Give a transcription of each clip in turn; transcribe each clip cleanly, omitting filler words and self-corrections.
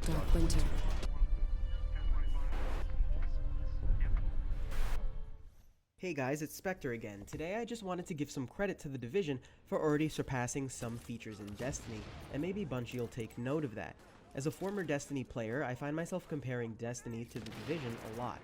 Dark winter. Hey guys, it's Spectre again. Today I just wanted to give some credit to The Division for already surpassing some features in Destiny, and maybe Bungie will take note of that. As a former Destiny player, I find myself comparing Destiny to The Division a lot.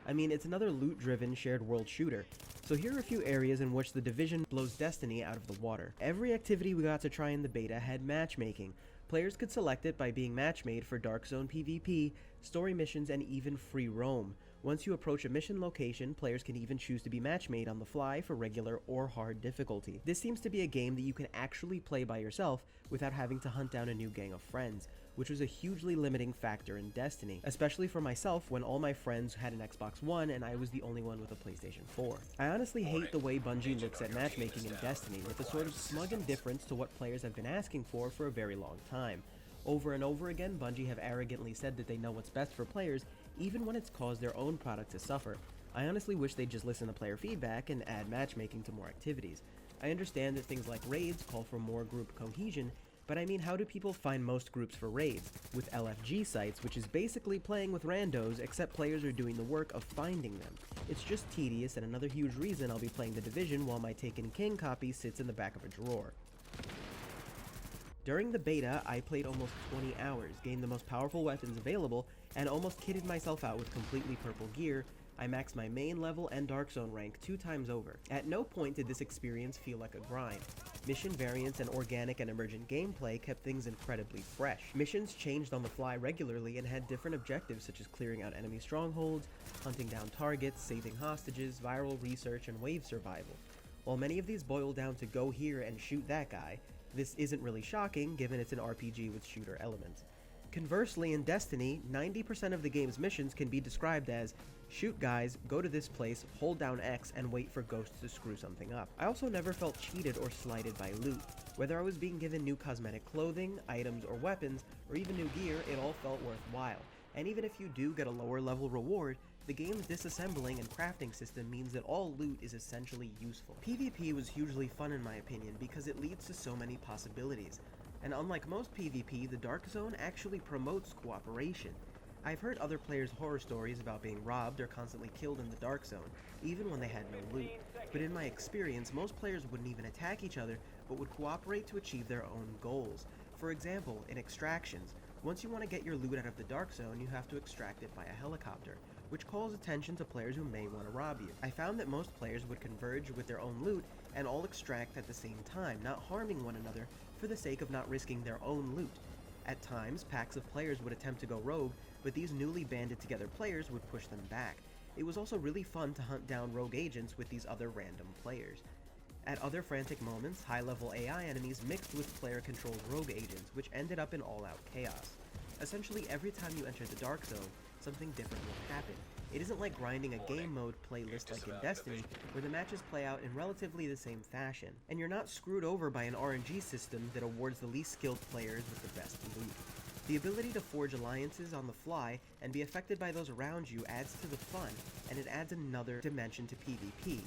I mean, it's another loot-driven shared world shooter. So here are a few areas in which The Division blows Destiny out of the water. Every activity we got to try in the beta had matchmaking. Players could select it by being match-made for Darkzone PvP, story missions, and even free roam. Once you approach a mission location, players can even choose to be match-made on the fly for regular or hard difficulty. This seems to be a game that you can actually play by yourself without having to hunt down a new gang of friends, which was a hugely limiting factor in Destiny, especially for myself when all my friends had an Xbox One and I was the only one with a PlayStation 4. I honestly hate the way Bungie looks at matchmaking in Destiny, with a sort of smug indifference to what players have been asking for a very long time. Over and over again, Bungie have arrogantly said that they know what's best for players, even when it's caused their own product to suffer. I honestly wish they'd just listen to player feedback and add matchmaking to more activities. I understand that things like raids call for more group cohesion, but I mean, how do people find most groups for raids? With LFG sites, which is basically playing with randos, except players are doing the work of finding them. It's just tedious, and another huge reason I'll be playing The Division while my Taken King copy sits in the back of a drawer. During the beta, I played almost 20 hours, gained the most powerful weapons available, and almost kitted myself out with completely purple gear. I maxed my main level and Darkzone rank 2 times over. At no point did this experience feel like a grind. Mission variants and organic and emergent gameplay kept things incredibly fresh. Missions changed on the fly regularly and had different objectives such as clearing out enemy strongholds, hunting down targets, saving hostages, viral research, and wave survival. While many of these boil down to go here and shoot that guy, this isn't really shocking given it's an RPG with shooter elements. Conversely, in Destiny, 90% of the game's missions can be described as shoot guys, go to this place, hold down X, and wait for ghosts to screw something up. I also never felt cheated or slighted by loot. Whether I was being given new cosmetic clothing, items, or weapons, or even new gear, it all felt worthwhile. And even if you do get a lower level reward, the game's disassembling and crafting system means that all loot is essentially useful. PvP was hugely fun in my opinion because it leads to so many possibilities. And unlike most PvP, the Darkzone actually promotes cooperation. I've heard other players' horror stories about being robbed or constantly killed in the Darkzone, even when they had no loot. But in my experience, most players wouldn't even attack each other, but would cooperate to achieve their own goals. For example, in extractions, once you want to get your loot out of the Darkzone, you have to extract it by a helicopter, which calls attention to players who may want to rob you. I found that most players would converge with their own loot and all extract at the same time, not harming one another for the sake of not risking their own loot. At times, packs of players would attempt to go rogue, but these newly banded together players would push them back. It was also really fun to hunt down rogue agents with these other random players. At other frantic moments, high-level AI enemies mixed with player-controlled rogue agents, which ended up in all-out chaos. Essentially, every time you enter the Darkzone, something different will happen. It isn't like grinding a game mode playlist like in Destiny, where the matches play out in relatively the same fashion, and you're not screwed over by an RNG system that awards the least skilled players with the best loot. The ability to forge alliances on the fly and be affected by those around you adds to the fun, and it adds another dimension to PvP.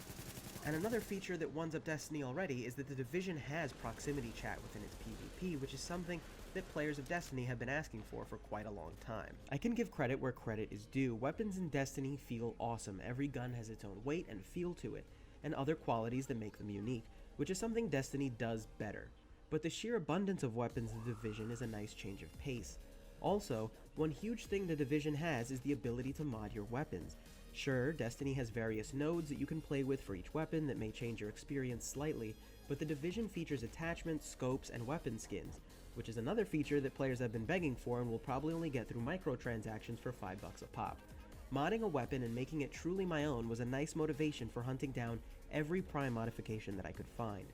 And another feature that ones up Destiny already is that the Division has proximity chat within its PvP, which is something that players of Destiny have been asking for quite a long time. I can give credit where credit is due. Weapons in Destiny feel awesome. Every gun has its own weight and feel to it, and other qualities that make them unique, which is something Destiny does better. But the sheer abundance of weapons in the Division is a nice change of pace. Also, one huge thing the Division has is the ability to mod your weapons. Sure, Destiny has various nodes that you can play with for each weapon that may change your experience slightly, but the Division features attachments, scopes, and weapon skins, which is another feature that players have been begging for and will probably only get through microtransactions for $5 a pop. Modding a weapon and making it truly my own was a nice motivation for hunting down every Prime modification that I could find.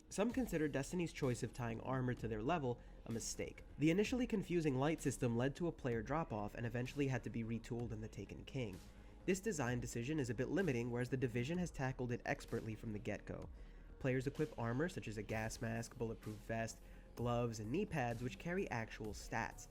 Some consider Destiny's choice of tying armor to their level a mistake. The initially confusing light system led to a player drop-off and eventually had to be retooled in the Taken King. This design decision is a bit limiting, whereas the Division has tackled it expertly from the get-go. Players equip armor such as a gas mask, bulletproof vest, gloves, and knee pads which carry actual stats.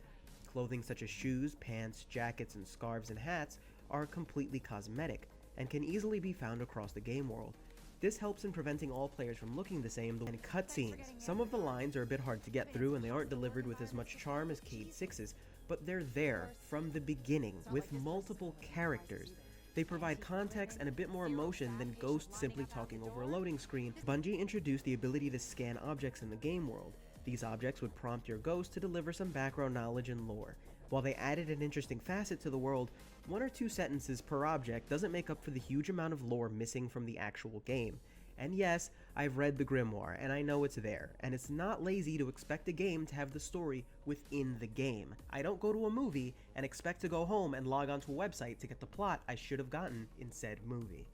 Clothing such as shoes, pants, jackets, and scarves and hats are completely cosmetic, and can easily be found across the game world. This helps in preventing all players from looking the same, and cutscenes. Some of the lines are a bit hard to get through and they aren't delivered with as much charm as Cade 6's, but they're there from the beginning with multiple characters. They provide context and a bit more emotion than Ghost simply talking over a loading screen. Bungie introduced the ability to scan objects in the game world. These objects would prompt your Ghost to deliver some background knowledge and lore. While they added an interesting facet to the world, 1 or 2 sentences per object doesn't make up for the huge amount of lore missing from the actual game. And yes, I've read the Grimoire, and I know it's there, and it's not lazy to expect a game to have the story within the game. I don't go to a movie and expect to go home and log onto a website to get the plot I should have gotten in said movie.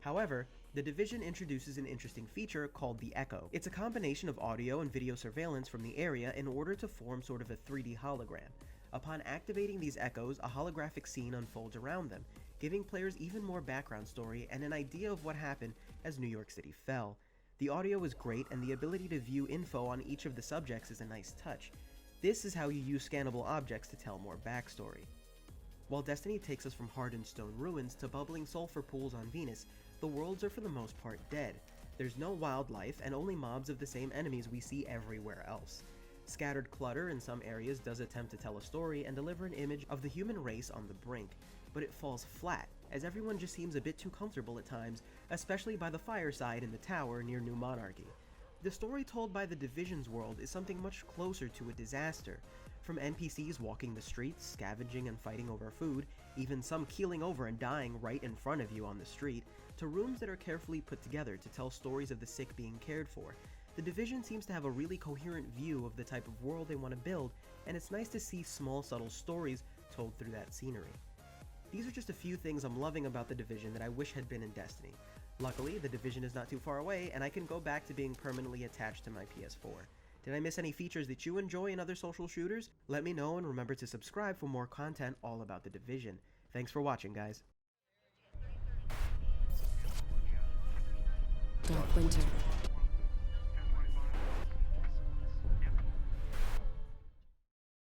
However, The Division introduces an interesting feature called the Echo. It's a combination of audio and video surveillance from the area in order to form sort of a 3D hologram. Upon activating these echoes, a holographic scene unfolds around them, giving players even more background story and an idea of what happened as New York City fell. The audio is great, and the ability to view info on each of the subjects is a nice touch. This is how you use scannable objects to tell more backstory. While Destiny takes us from hardened stone ruins to bubbling sulfur pools on Venus, the worlds are for the most part dead. There's no wildlife and only mobs of the same enemies we see everywhere else. Scattered clutter in some areas does attempt to tell a story and deliver an image of the human race on the brink, but it falls flat, as everyone just seems a bit too comfortable at times, especially by the fireside in the tower near New Monarchy. The story told by the Division's world is something much closer to a disaster. From NPCs walking the streets, scavenging and fighting over food, even some keeling over and dying right in front of you on the street, to rooms that are carefully put together to tell stories of the sick being cared for. The Division seems to have a really coherent view of the type of world they want to build, and it's nice to see small subtle stories told through that scenery. These are just a few things I'm loving about The Division that I wish had been in Destiny. Luckily, The Division is not too far away, and I can go back to being permanently attached to my PS4. Did I miss any features that you enjoy in other social shooters? Let me know, and remember to subscribe for more content all about The Division. Thanks for watching, guys. Dark Winter.